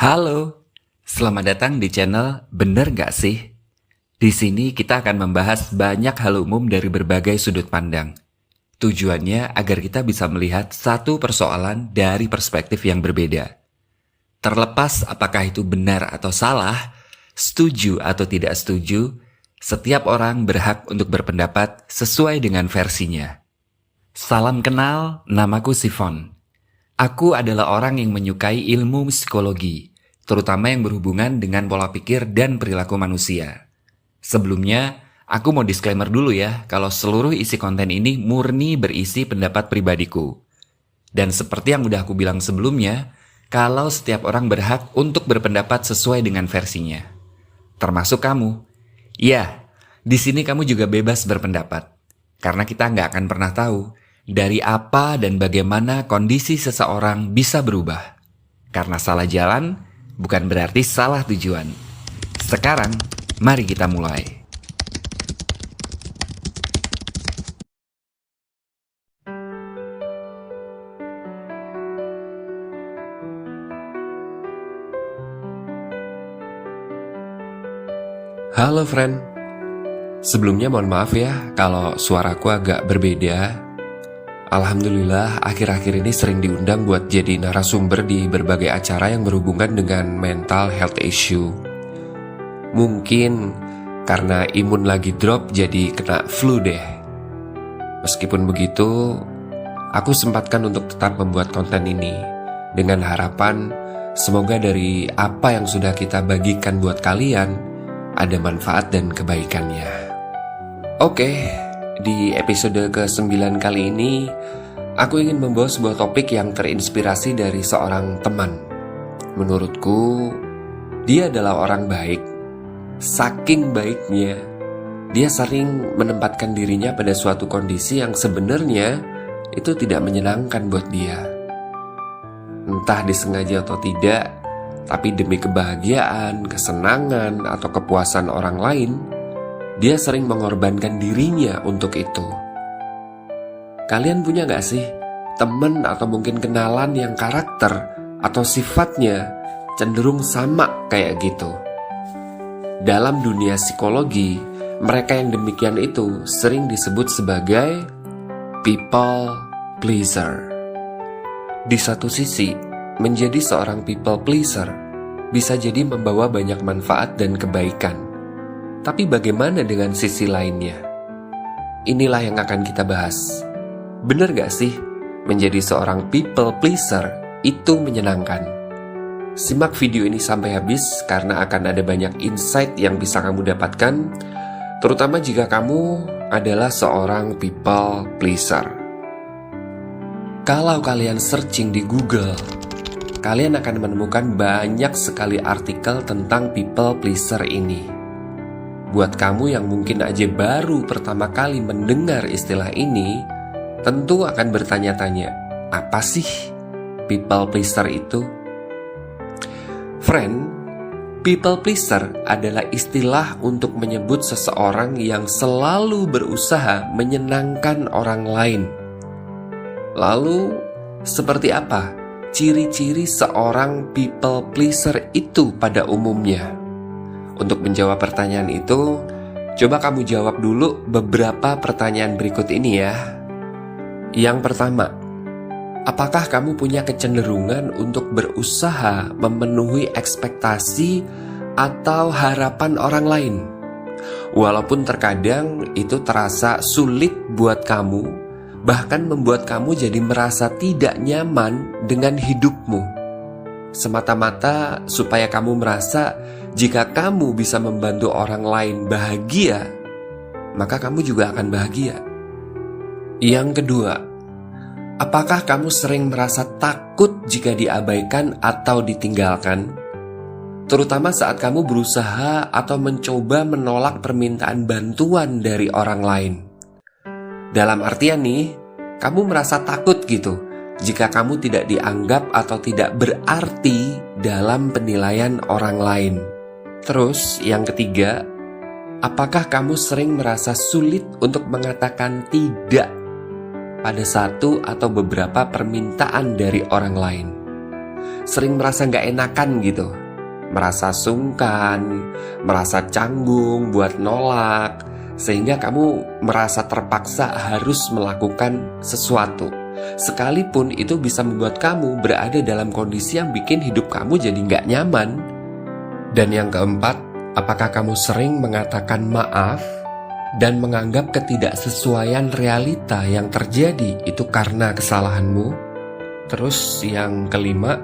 Halo, selamat datang di channel Bener Gak Sih? Di sini kita akan membahas banyak hal umum dari berbagai sudut pandang. Tujuannya agar kita bisa melihat satu persoalan dari perspektif yang berbeda. Terlepas apakah itu benar atau salah, setuju atau tidak setuju, setiap orang berhak untuk berpendapat sesuai dengan versinya. Salam kenal, namaku Sifon. Aku adalah orang yang menyukai ilmu psikologi, terutama yang berhubungan dengan pola pikir dan perilaku manusia. Sebelumnya, aku mau disclaimer dulu ya, kalau seluruh isi konten ini murni berisi pendapat pribadiku. Dan seperti yang udah aku bilang sebelumnya, kalau setiap orang berhak untuk berpendapat sesuai dengan versinya. Termasuk kamu. Ya, di sini kamu juga bebas berpendapat. Karena kita nggak akan pernah tahu dari apa dan bagaimana kondisi seseorang bisa berubah. Karena salah jalan bukan berarti salah tujuan. Sekarang, mari kita mulai. Halo friend, sebelumnya mohon maaf ya kalau suaraku agak berbeda. Alhamdulillah akhir-akhir ini sering diundang buat jadi narasumber di berbagai acara yang berhubungan dengan mental health issue. Mungkin karena imun lagi drop jadi kena flu deh. Meskipun begitu, aku sempatkan untuk tetap membuat konten ini dengan harapan semoga dari apa yang sudah kita bagikan buat kalian ada manfaat dan kebaikannya. Oke, di episode ke-9 kali ini aku ingin membawa sebuah topik yang terinspirasi dari seorang teman. Menurutku, dia adalah orang baik. Saking baiknya, dia sering menempatkan dirinya pada suatu kondisi yang sebenarnya itu tidak menyenangkan buat dia. Entah disengaja atau tidak, tapi demi kebahagiaan, kesenangan, atau kepuasan orang lain, dia sering mengorbankan dirinya untuk itu. Kalian punya gak sih temen atau mungkin kenalan yang karakter atau sifatnya cenderung sama kayak gitu? Dalam dunia psikologi, mereka yang demikian itu sering disebut sebagai people pleaser. Di satu sisi, menjadi seorang people pleaser bisa jadi membawa banyak manfaat dan kebaikan. Tapi bagaimana dengan sisi lainnya? Inilah yang akan kita bahas. Bener gak sih menjadi seorang people pleaser itu menyenangkan? Simak video ini sampai habis karena akan ada banyak insight yang bisa kamu dapatkan, terutama jika kamu adalah seorang people pleaser. Kalau kalian searching di Google, kalian akan menemukan banyak sekali artikel tentang people pleaser ini. Buat kamu yang mungkin aja baru pertama kali mendengar istilah ini, tentu akan bertanya-tanya, apa sih people pleaser itu? Friend, people pleaser adalah istilah untuk menyebut seseorang yang selalu berusaha menyenangkan orang lain. Lalu, seperti apa ciri-ciri seorang people pleaser itu pada umumnya? Untuk menjawab pertanyaan itu, coba kamu jawab dulu beberapa pertanyaan berikut ini ya. Yang pertama, apakah kamu punya kecenderungan untuk berusaha memenuhi ekspektasi atau harapan orang lain? Walaupun terkadang itu terasa sulit buat kamu, bahkan membuat kamu jadi merasa tidak nyaman dengan hidupmu. Semata-mata supaya kamu merasa jika kamu bisa membantu orang lain bahagia, maka kamu juga akan bahagia. Yang kedua, apakah kamu sering merasa takut jika diabaikan atau ditinggalkan? Terutama saat kamu berusaha atau mencoba menolak permintaan bantuan dari orang lain. Dalam artian nih, kamu merasa takut gitu jika kamu tidak dianggap atau tidak berarti dalam penilaian orang lain. Terus yang ketiga, apakah kamu sering merasa sulit untuk mengatakan tidak pada satu atau beberapa permintaan dari orang lain? sering merasa nggak enakan gitu. Merasa sungkan, merasa canggung buat nolak, sehingga kamu merasa terpaksa harus melakukan sesuatu. Sekalipun itu bisa membuat kamu berada dalam kondisi yang bikin hidup kamu jadi nggak nyaman. Dan yang keempat, apakah kamu sering mengatakan maaf dan menganggap ketidaksesuaian realita yang terjadi itu karena kesalahanmu? Terus yang kelima,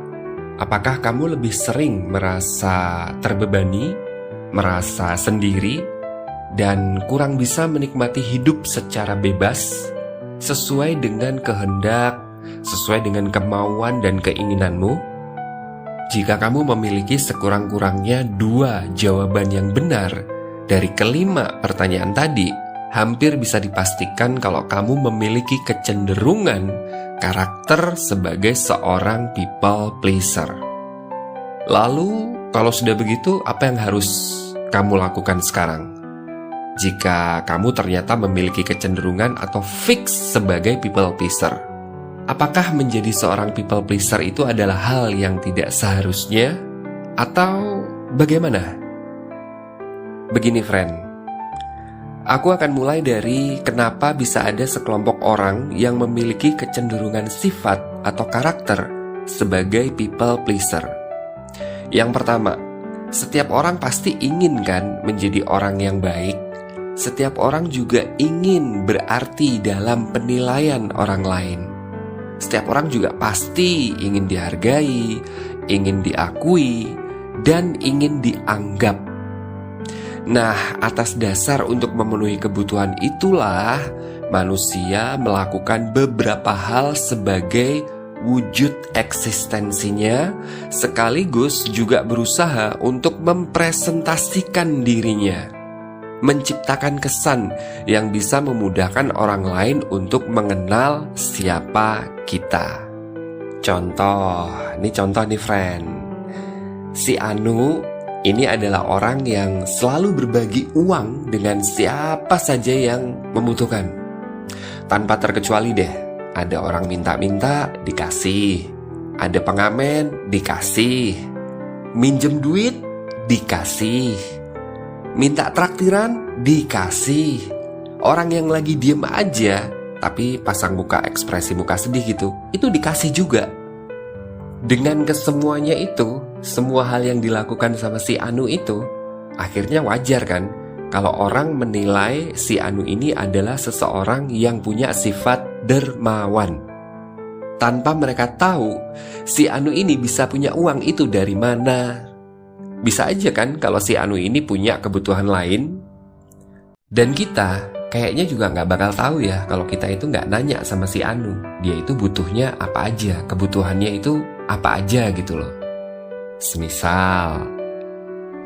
apakah kamu lebih sering merasa terbebani, merasa sendiri, dan kurang bisa menikmati hidup secara bebas, sesuai dengan kehendak, sesuai dengan kemauan dan keinginanmu? Jika kamu memiliki sekurang-kurangnya 2 jawaban yang benar dari kelima pertanyaan tadi, hampir bisa dipastikan kalau kamu memiliki kecenderungan karakter sebagai seorang people pleaser. Lalu, kalau sudah begitu, apa yang harus kamu lakukan sekarang? Jika kamu ternyata memiliki kecenderungan atau fix sebagai people pleaser, apakah menjadi seorang people pleaser itu adalah hal yang tidak seharusnya? Atau bagaimana? Begini friend, aku akan mulai dari kenapa bisa ada sekelompok orang yang memiliki kecenderungan sifat atau karakter sebagai people pleaser. Yang pertama, setiap orang pasti ingin kan menjadi orang yang baik. Setiap orang juga ingin berarti dalam penilaian orang lain. Setiap orang juga pasti ingin dihargai, ingin diakui, dan ingin dianggap. Nah, atas dasar untuk memenuhi kebutuhan itulah manusia melakukan beberapa hal sebagai wujud eksistensinya, sekaligus juga berusaha untuk mempresentasikan dirinya, menciptakan kesan yang bisa memudahkan orang lain untuk mengenal siapa kita. Contoh nih friend, si Anu ini adalah orang yang selalu berbagi uang dengan siapa saja yang membutuhkan. Tanpa terkecuali deh, ada orang minta-minta, dikasih. Ada pengamen, dikasih. Minjem duit, dikasih. Minta traktiran, dikasih. Orang yang lagi diem aja, tapi pasang muka ekspresi muka sedih gitu, itu dikasih juga. Dengan kesemuanya itu, semua hal yang dilakukan sama si Anu itu, akhirnya wajar kan kalau orang menilai si Anu ini adalah seseorang yang punya sifat dermawan. Tanpa mereka tahu si Anu ini bisa punya uang itu dari mana. Bisa aja kan kalau si Anu ini punya kebutuhan lain. Dan kita kayaknya juga gak bakal tahu ya kalau kita itu gak nanya sama si Anu, dia itu butuhnya apa aja, kebutuhannya itu apa aja gitu loh. Semisal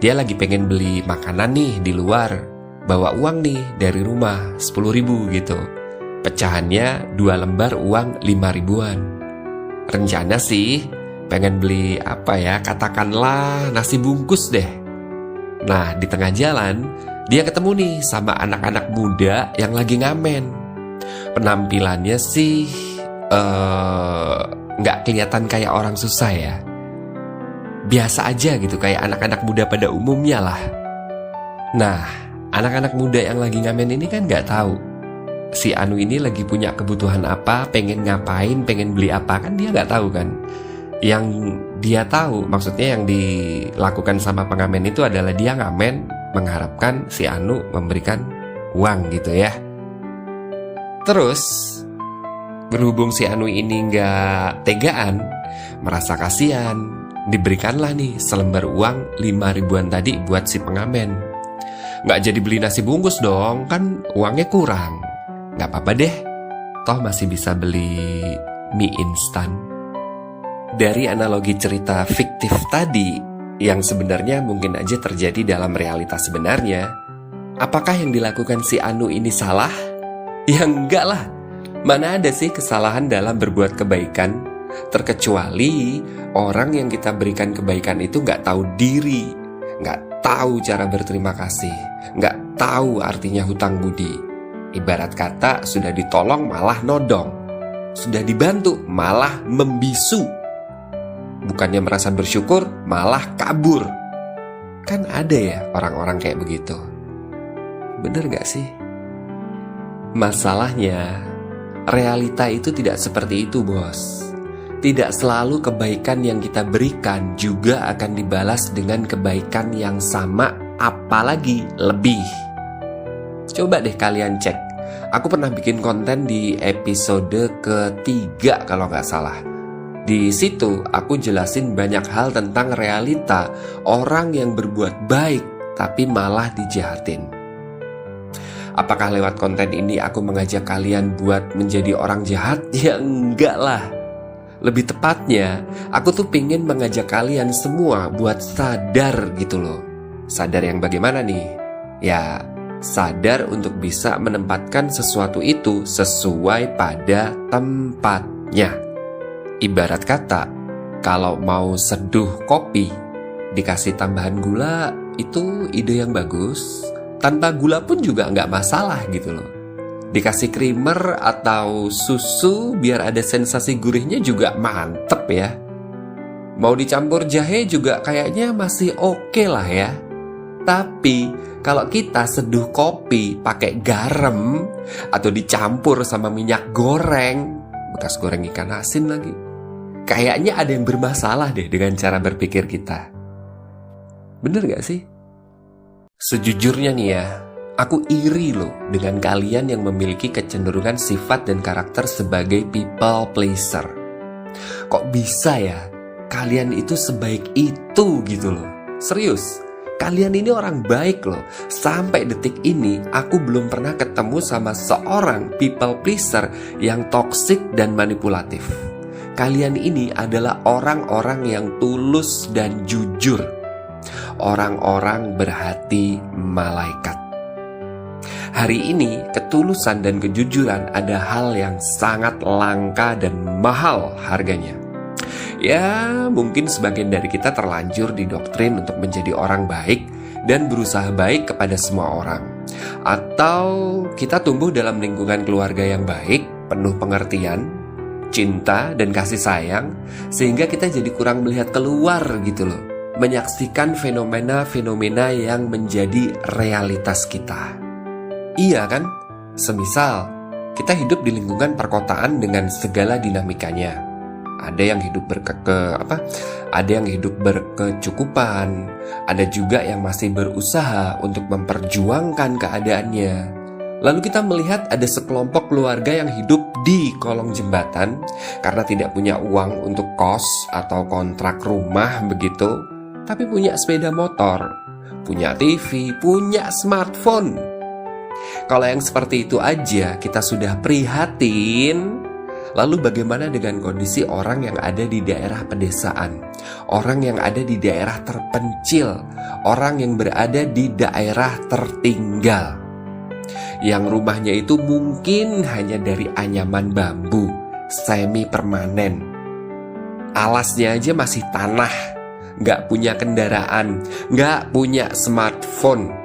dia lagi pengen beli makanan nih di luar, bawa uang nih dari rumah 10.000 gitu. Pecahannya 2 lembar uang 5.000-an. Rencana sih pengen beli apa ya, katakanlah nasi bungkus deh. Nah, di tengah jalan dia ketemu nih sama anak-anak muda yang lagi ngamen. Penampilannya sih nggak kelihatan kayak orang susah ya, biasa aja gitu, kayak anak-anak muda pada umumnya lah. Nah, anak-anak muda yang lagi ngamen ini kan nggak tahu si Anu ini lagi punya kebutuhan apa, pengen ngapain, pengen beli apa, kan dia nggak tahu kan. Yang dia tahu, maksudnya yang dilakukan sama pengamen itu adalah dia ngamen mengharapkan si Anu memberikan uang gitu ya. Terus berhubung si Anu ini nggak tegaan, merasa kasihan, diberikanlah nih selembar uang 5.000-an tadi buat si pengamen. Nggak jadi beli nasi bungkus dong, kan uangnya kurang. Nggak apa-apa deh, toh masih bisa beli mie instan. Dari analogi cerita fiktif tadi, yang sebenarnya mungkin aja terjadi dalam realitas sebenarnya, apakah yang dilakukan si Anu ini salah? Ya enggak lah. Mana ada sih kesalahan dalam berbuat kebaikan? Terkecuali orang yang kita berikan kebaikan itu nggak tahu diri, nggak tahu cara berterima kasih, nggak tahu artinya hutang budi. Ibarat kata sudah ditolong malah nodong, sudah dibantu malah membisu. bukannya merasa bersyukur, malah kabur. Kan ada ya orang-orang kayak begitu. Bener gak sih? Masalahnya, realita itu tidak seperti itu, bos. Tidak selalu kebaikan yang kita berikan juga akan dibalas dengan kebaikan yang sama, apalagi lebih. Coba deh kalian cek. Aku pernah bikin konten di episode ketiga kalau nggak salah. Di situ aku jelasin banyak hal tentang realita orang yang berbuat baik tapi malah dijahatin. Apakah lewat konten ini aku mengajak kalian buat menjadi orang jahat? Ya enggak lah. Lebih tepatnya, aku tuh pengen mengajak kalian semua buat sadar gitu loh. Sadar yang bagaimana nih? Ya, sadar untuk bisa menempatkan sesuatu itu sesuai pada tempatnya. Ibarat kata, kalau mau seduh kopi, dikasih tambahan gula, itu ide yang bagus. Tanpa gula pun juga nggak masalah gitu loh. Dikasih creamer atau susu biar ada sensasi gurihnya juga mantep ya. Mau dicampur jahe juga kayaknya masih oke lah ya. Tapi kalau kita seduh kopi pakai garam atau dicampur sama minyak goreng, bekas goreng ikan asin lagi, kayaknya ada yang bermasalah deh dengan cara berpikir kita. Bener gak sih? Sejujurnya nih ya, aku iri loh dengan kalian yang memiliki kecenderungan sifat dan karakter sebagai people pleaser. Kok bisa ya kalian itu sebaik itu gitu loh. Serius, kalian ini orang baik loh. Sampai detik ini aku belum pernah ketemu sama seorang people pleaser yang toksik dan manipulatif. Kalian ini adalah orang-orang yang tulus dan jujur. Orang-orang berhati malaikat. Hari ini, ketulusan dan kejujuran ada hal yang sangat langka dan mahal harganya. Ya, mungkin sebagian dari kita terlanjur didoktrin untuk menjadi orang baik dan berusaha baik kepada semua orang. Atau kita tumbuh dalam lingkungan keluarga yang baik, penuh pengertian, cinta, dan kasih sayang, sehingga kita jadi kurang melihat keluar gitu loh. Menyaksikan fenomena-fenomena yang menjadi realitas kita. Iya kan? Semisal kita hidup di lingkungan perkotaan dengan segala dinamikanya. Ada yang hidup ada yang hidup berkecukupan, ada juga yang masih berusaha untuk memperjuangkan keadaannya. Lalu kita melihat ada sekelompok keluarga yang hidup di kolong jembatan karena tidak punya uang untuk kos atau kontrak rumah begitu, tapi punya sepeda motor, punya TV, punya smartphone. Kalau yang seperti itu aja kita sudah prihatin, lalu bagaimana dengan kondisi orang yang ada di daerah pedesaan, orang yang ada di daerah terpencil, orang yang berada di daerah tertinggal, yang rumahnya itu mungkin hanya dari anyaman bambu, semi permanen, alasnya aja masih tanah, gak punya kendaraan, gak punya smartphone.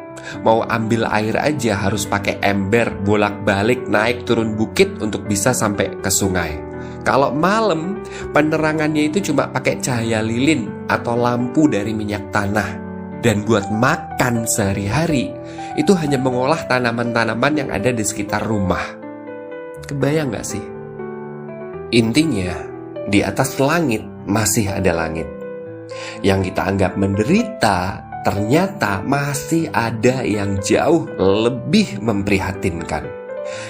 Mau ambil air aja harus pakai ember, bolak-balik naik turun bukit untuk bisa sampai ke sungai. Kalau malam, penerangannya itu cuma pakai cahaya lilin atau lampu dari minyak tanah. Dan buat makan sehari-hari, itu hanya mengolah tanaman-tanaman yang ada di sekitar rumah. Kebayang gak sih? Intinya, di atas langit masih ada langit. Yang kita anggap menderita, ternyata masih ada yang jauh lebih memprihatinkan.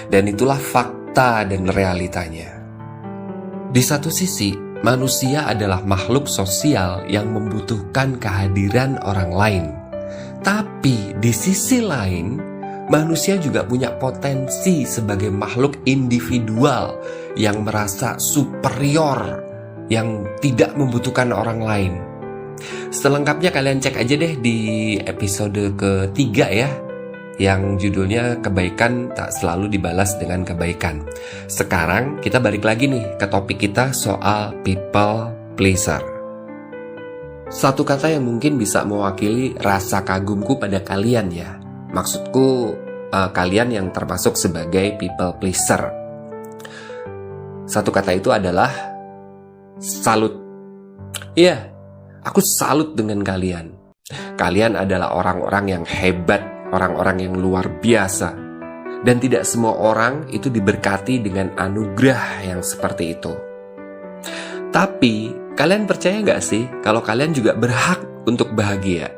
Dan itulah fakta dan realitanya. Di satu sisi, manusia adalah makhluk sosial yang membutuhkan kehadiran orang lain. Tapi di sisi lain, manusia juga punya potensi sebagai makhluk individual yang merasa superior, yang tidak membutuhkan orang lain. Selengkapnya kalian cek aja deh di episode ketiga ya, yang judulnya kebaikan tak selalu dibalas dengan kebaikan. Sekarang kita balik lagi nih ke topik kita soal people pleaser. Satu kata yang mungkin bisa mewakili rasa kagumku pada kalian ya. Maksudku kalian yang termasuk sebagai people pleaser. Satu kata itu adalah salut. Iya, aku salut dengan kalian. Kalian adalah orang-orang yang hebat, orang-orang yang luar biasa. Dan tidak semua orang itu diberkati dengan anugerah yang seperti itu. Tapi, kalian percaya gak sih kalau kalian juga berhak untuk bahagia?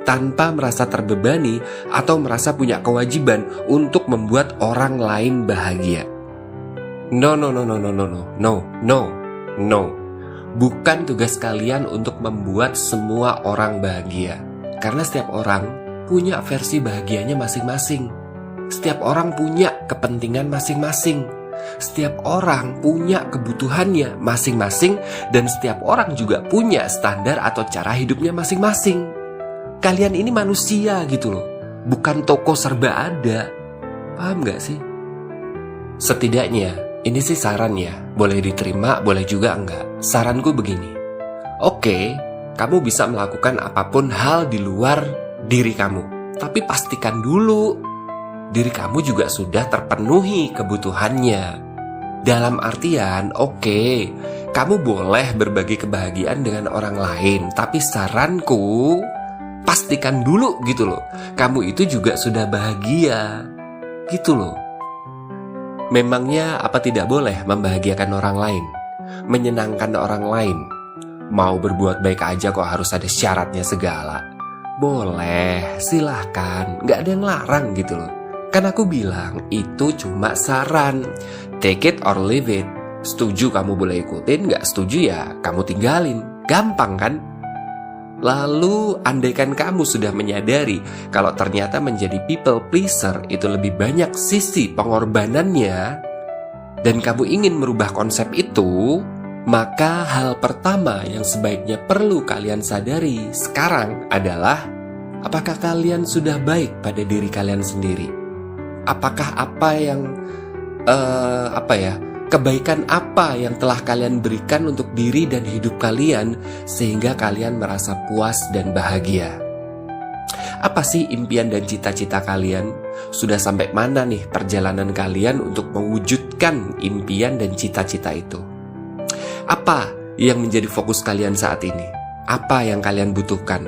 Tanpa merasa terbebani atau merasa punya kewajiban untuk membuat orang lain bahagia. No. Bukan tugas kalian untuk membuat semua orang bahagia. Karena setiap orang punya versi bahagianya masing-masing. Setiap orang punya kepentingan masing-masing. Setiap orang punya kebutuhannya masing-masing. Dan setiap orang juga punya standar atau cara hidupnya masing-masing. Kalian ini manusia gitu loh, bukan toko serba ada. Paham gak sih? Setidaknya, ini sih saran ya. Boleh diterima, boleh juga enggak. Saranku begini. Oke, kamu bisa melakukan apapun hal di luar diri kamu. Tapi pastikan dulu diri kamu juga sudah terpenuhi kebutuhannya. Dalam artian, oke, kamu boleh berbagi kebahagiaan dengan orang lain. Tapi saranku, pastikan dulu gitu loh, kamu itu juga sudah bahagia. Gitu loh. Memangnya apa tidak boleh membahagiakan orang lain? Menyenangkan orang lain? Mau berbuat baik aja kok harus ada syaratnya segala? Boleh, silahkan, gak ada yang larang gitu loh. Kan aku bilang, itu cuma saran. Take it or leave it. Setuju kamu boleh ikutin, gak setuju ya kamu tinggalin. Gampang kan? Lalu, andaikan kamu sudah menyadari kalau ternyata menjadi people pleaser itu lebih banyak sisi pengorbanannya, dan kamu ingin merubah konsep itu, maka hal pertama yang sebaiknya perlu kalian sadari sekarang adalah, apakah kalian sudah baik pada diri kalian sendiri? Apakah kebaikan apa yang telah kalian berikan untuk diri dan hidup kalian sehingga kalian merasa puas dan bahagia? Apa sih impian dan cita-cita kalian? Sudah sampai mana nih perjalanan kalian untuk mewujudkan impian dan cita-cita itu? Apa yang menjadi fokus kalian saat ini? Apa yang kalian butuhkan?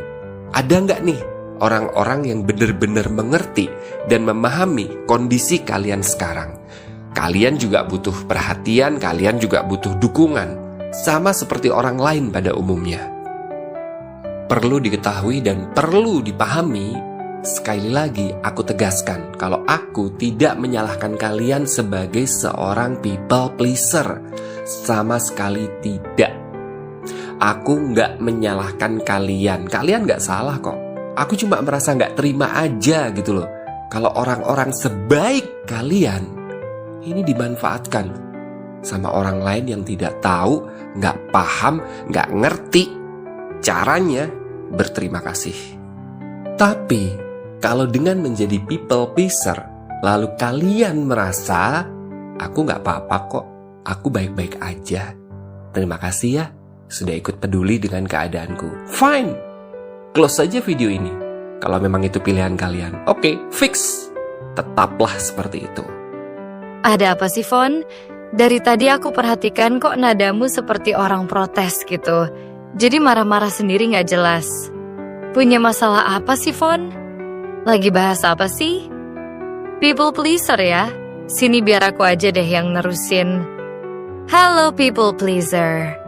Ada nggak nih orang-orang yang benar-benar mengerti dan memahami kondisi kalian sekarang? Kalian juga butuh perhatian, kalian juga butuh dukungan, sama seperti orang lain pada umumnya. Perlu diketahui dan perlu dipahami, sekali lagi aku tegaskan, kalau aku tidak menyalahkan kalian sebagai seorang people pleaser. Sama sekali tidak. Aku nggak menyalahkan kalian, kalian nggak salah kok. Aku cuma merasa nggak terima aja gitu loh, kalau orang-orang sebaik kalian ini dimanfaatkan sama orang lain yang tidak tahu, nggak paham, nggak ngerti caranya berterima kasih. Tapi kalau dengan menjadi people pleaser, lalu kalian merasa aku nggak apa-apa kok, aku baik-baik aja, terima kasih ya sudah ikut peduli dengan keadaanku. Fine, close saja video ini. Kalau memang itu pilihan kalian, oke, fix. Tetaplah seperti itu. Ada apa sih, Fon? Dari tadi aku perhatikan kok nadamu seperti orang protes gitu. Jadi marah-marah sendiri gak jelas. Punya masalah apa sih, Fon? Lagi bahas apa sih? People pleaser ya? Sini biar aku aja deh yang nerusin. Halo people pleaser.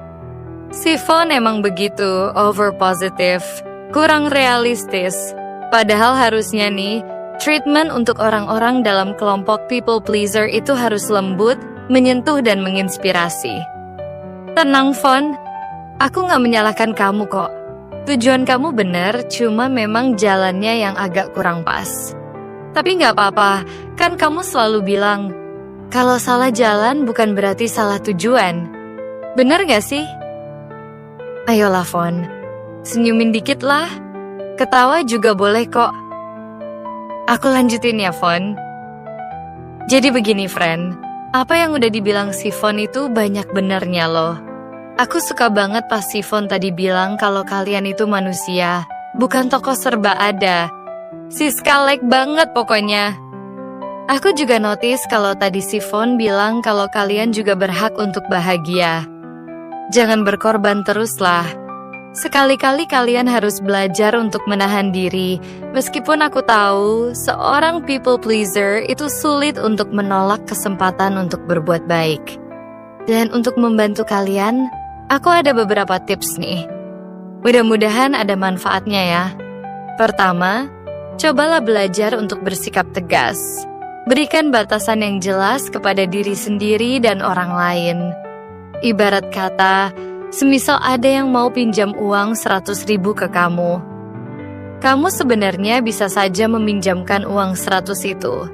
Si Fon emang begitu, over positif, kurang realistis. Padahal harusnya nih, treatment untuk orang-orang dalam kelompok people pleaser itu harus lembut, menyentuh dan menginspirasi. Tenang, Fon. Aku gak menyalahkan kamu kok. Tujuan kamu benar, cuma memang jalannya yang agak kurang pas. Tapi gak apa-apa, kan kamu selalu bilang, kalau salah jalan bukan berarti salah tujuan. Bener gak sih? Ayolah, Fon. Senyumin dikit lah. Ketawa juga boleh kok. Aku lanjutin ya, Fon. Jadi begini, friend. Apa yang udah dibilang si Fon itu banyak benernya loh. Aku suka banget pas si Fon tadi bilang kalau kalian itu manusia, bukan tokoh serba ada. Siska like banget pokoknya. Aku juga notice kalau tadi si Fon bilang kalau kalian juga berhak untuk bahagia. Jangan berkorban terus lah. Sekali-kali kalian harus belajar untuk menahan diri. Meskipun aku tahu seorang people pleaser itu sulit untuk menolak kesempatan untuk berbuat baik. Dan untuk membantu kalian, aku ada beberapa tips nih. Mudah-mudahan ada manfaatnya ya. Pertama, cobalah belajar untuk bersikap tegas. Berikan batasan yang jelas kepada diri sendiri dan orang lain. Ibarat kata, semisal ada yang mau pinjam uang 100.000 ke kamu. Kamu sebenarnya bisa saja meminjamkan uang 100 itu.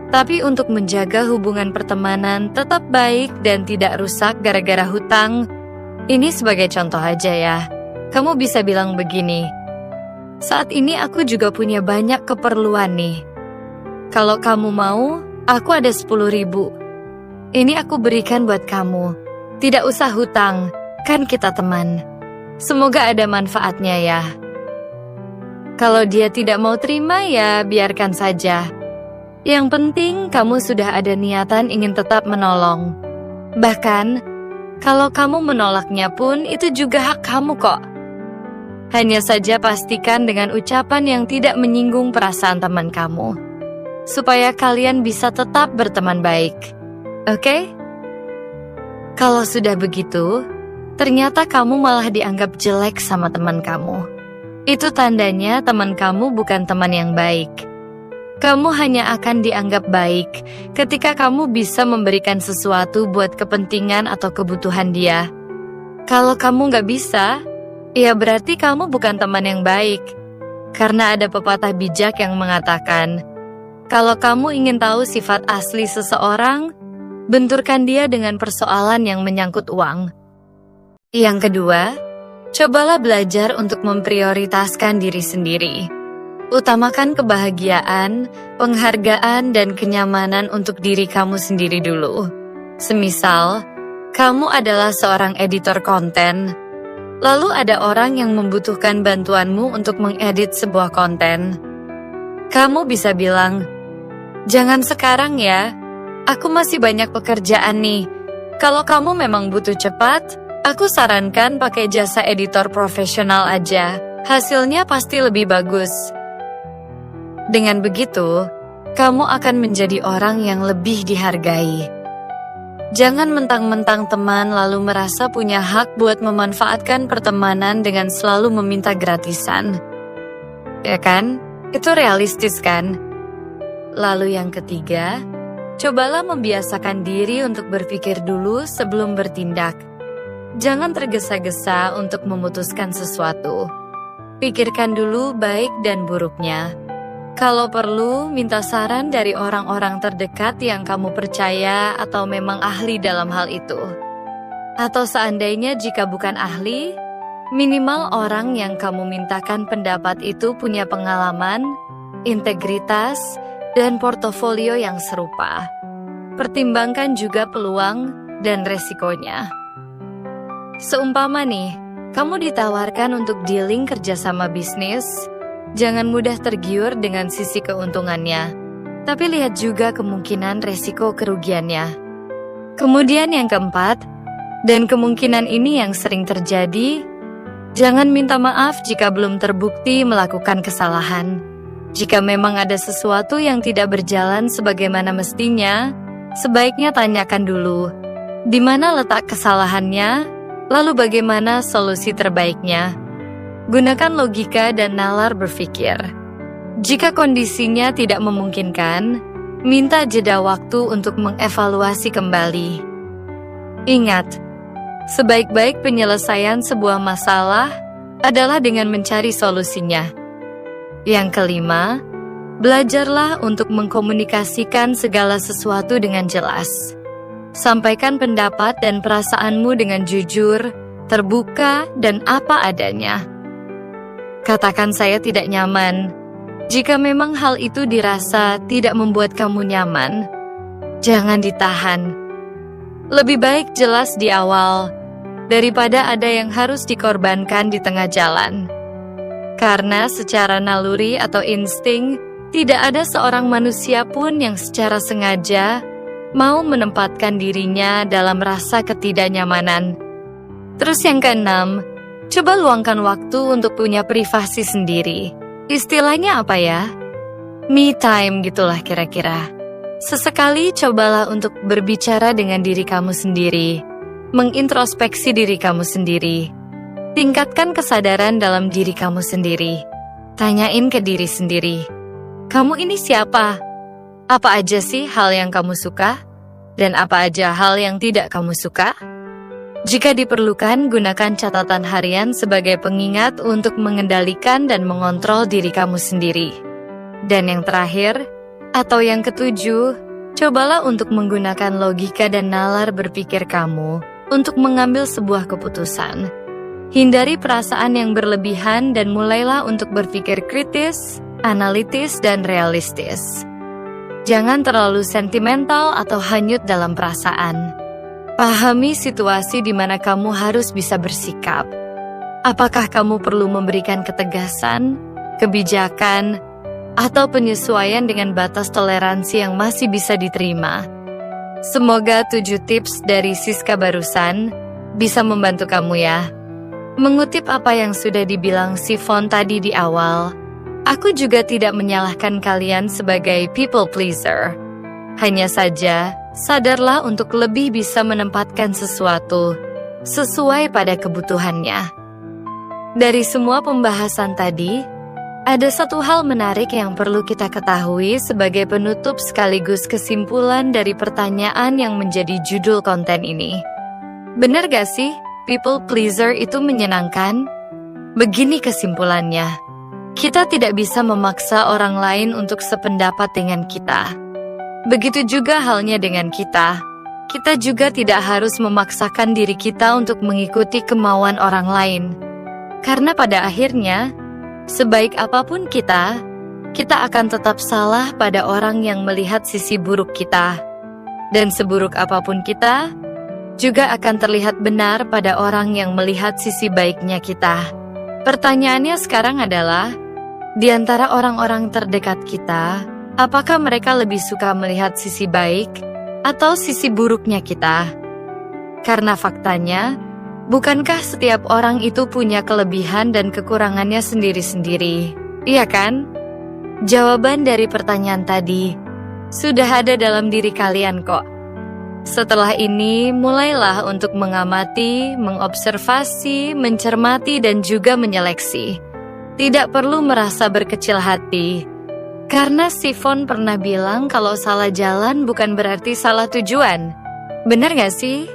Tapi untuk menjaga hubungan pertemanan tetap baik dan tidak rusak gara-gara hutang, ini sebagai contoh aja ya. Kamu bisa bilang begini, saat ini aku juga punya banyak keperluan nih. Kalau kamu mau, aku ada 10.000. Ini aku berikan buat kamu. Tidak usah hutang, kan kita teman. Semoga ada manfaatnya ya. Kalau dia tidak mau terima ya biarkan saja. Yang penting kamu sudah ada niatan ingin tetap menolong. Bahkan, kalau kamu menolaknya pun itu juga hak kamu kok. Hanya saja pastikan dengan ucapan yang tidak menyinggung perasaan teman kamu. Supaya kalian bisa tetap berteman baik. Oke? Kalau sudah begitu, ternyata kamu malah dianggap jelek sama teman kamu. Itu tandanya teman kamu bukan teman yang baik. Kamu hanya akan dianggap baik ketika kamu bisa memberikan sesuatu buat kepentingan atau kebutuhan dia. Kalau kamu nggak bisa, ya berarti kamu bukan teman yang baik. Karena ada pepatah bijak yang mengatakan, kalau kamu ingin tahu sifat asli seseorang, benturkan dia dengan persoalan yang menyangkut uang. Yang kedua, cobalah belajar untuk memprioritaskan diri sendiri. Utamakan kebahagiaan, penghargaan, dan kenyamanan untuk diri kamu sendiri dulu. Semisal, kamu adalah seorang editor konten, lalu ada orang yang membutuhkan bantuanmu untuk mengedit sebuah konten. Kamu bisa bilang, jangan sekarang ya, aku masih banyak pekerjaan nih. Kalau kamu memang butuh cepat, aku sarankan pakai jasa editor profesional aja. Hasilnya pasti lebih bagus. Dengan begitu, kamu akan menjadi orang yang lebih dihargai. Jangan mentang-mentang teman lalu merasa punya hak buat memanfaatkan pertemanan dengan selalu meminta gratisan. Ya kan? Itu realistis kan? Lalu yang ketiga, cobalah membiasakan diri untuk berpikir dulu sebelum bertindak. Jangan tergesa-gesa untuk memutuskan sesuatu. Pikirkan dulu baik dan buruknya. Kalau perlu, minta saran dari orang-orang terdekat yang kamu percaya atau memang ahli dalam hal itu. Atau seandainya jika bukan ahli, minimal orang yang kamu mintakan pendapat itu punya pengalaman, integritas, dan portofolio yang serupa. Pertimbangkan juga peluang dan resikonya. Seumpama nih, kamu ditawarkan untuk dealing kerjasama bisnis, jangan mudah tergiur dengan sisi keuntungannya, tapi lihat juga kemungkinan resiko kerugiannya. Kemudian yang keempat, dan kemungkinan ini yang sering terjadi, jangan minta maaf jika belum terbukti melakukan kesalahan. Jika memang ada sesuatu yang tidak berjalan sebagaimana mestinya, sebaiknya tanyakan dulu, di mana letak kesalahannya, lalu bagaimana solusi terbaiknya. Gunakan logika dan nalar berpikir. Jika kondisinya tidak memungkinkan, minta jeda waktu untuk mengevaluasi kembali. Ingat, sebaik-baik penyelesaian sebuah masalah adalah dengan mencari solusinya. Yang kelima, belajarlah untuk mengkomunikasikan segala sesuatu dengan jelas. Sampaikan pendapat dan perasaanmu dengan jujur, terbuka, dan apa adanya. Katakan saya tidak nyaman. Jika memang hal itu dirasa tidak membuat kamu nyaman, jangan ditahan. Lebih baik jelas di awal, daripada ada yang harus dikorbankan di tengah jalan. Karena secara naluri atau insting, tidak ada seorang manusia pun yang secara sengaja mau menempatkan dirinya dalam rasa ketidaknyamanan. Terus yang keenam, Coba luangkan waktu untuk punya privasi sendiri. Istilahnya apa ya? Me time gitulah kira-kira. Sesekali cobalah untuk berbicara dengan diri kamu sendiri, mengintrospeksi diri kamu sendiri. Tingkatkan kesadaran dalam diri kamu sendiri. Tanyain ke diri sendiri, kamu ini siapa? Apa aja sih hal yang kamu suka? Dan apa aja hal yang tidak kamu suka? Jika diperlukan, gunakan catatan harian sebagai pengingat untuk mengendalikan dan mengontrol diri kamu sendiri. Dan yang terakhir, atau yang ketujuh, cobalah untuk menggunakan logika dan nalar berpikir kamu untuk mengambil sebuah keputusan. Hindari perasaan yang berlebihan dan mulailah untuk berpikir kritis, analitis, dan realistis. Jangan terlalu sentimental atau hanyut dalam perasaan. Pahami situasi di mana kamu harus bisa bersikap. Apakah kamu perlu memberikan ketegasan, kebijakan, atau penyesuaian dengan batas toleransi yang masih bisa diterima? Semoga 7 tips dari Siska barusan bisa membantu kamu ya. Mengutip apa yang sudah dibilang Sifon tadi di awal, aku juga tidak menyalahkan kalian sebagai people pleaser. Hanya saja, sadarlah untuk lebih bisa menempatkan sesuatu sesuai pada kebutuhannya. Dari semua pembahasan tadi, ada satu hal menarik yang perlu kita ketahui sebagai penutup sekaligus kesimpulan dari pertanyaan yang menjadi judul konten ini. Benar gak sih, people pleaser itu menyenangkan? Begini kesimpulannya, kita tidak bisa memaksa orang lain untuk sependapat dengan kita. Begitu juga halnya dengan kita. Kita juga tidak harus memaksakan diri kita untuk mengikuti kemauan orang lain. Karena pada akhirnya, sebaik apapun kita akan tetap salah pada orang yang melihat sisi buruk kita. Dan seburuk apapun kita, juga akan terlihat benar pada orang yang melihat sisi baiknya kita. Pertanyaannya sekarang adalah, di antara orang-orang terdekat kita, apakah mereka lebih suka melihat sisi baik atau sisi buruknya kita? Karena faktanya, bukankah setiap orang itu punya kelebihan dan kekurangannya sendiri-sendiri? Iya kan? Jawaban dari pertanyaan tadi sudah ada dalam diri kalian kok. Setelah ini, mulailah untuk mengamati, mengobservasi, mencermati, dan juga menyeleksi. Tidak perlu merasa berkecil hati. Karena Sifon pernah bilang kalau salah jalan bukan berarti salah tujuan. Benar gak sih?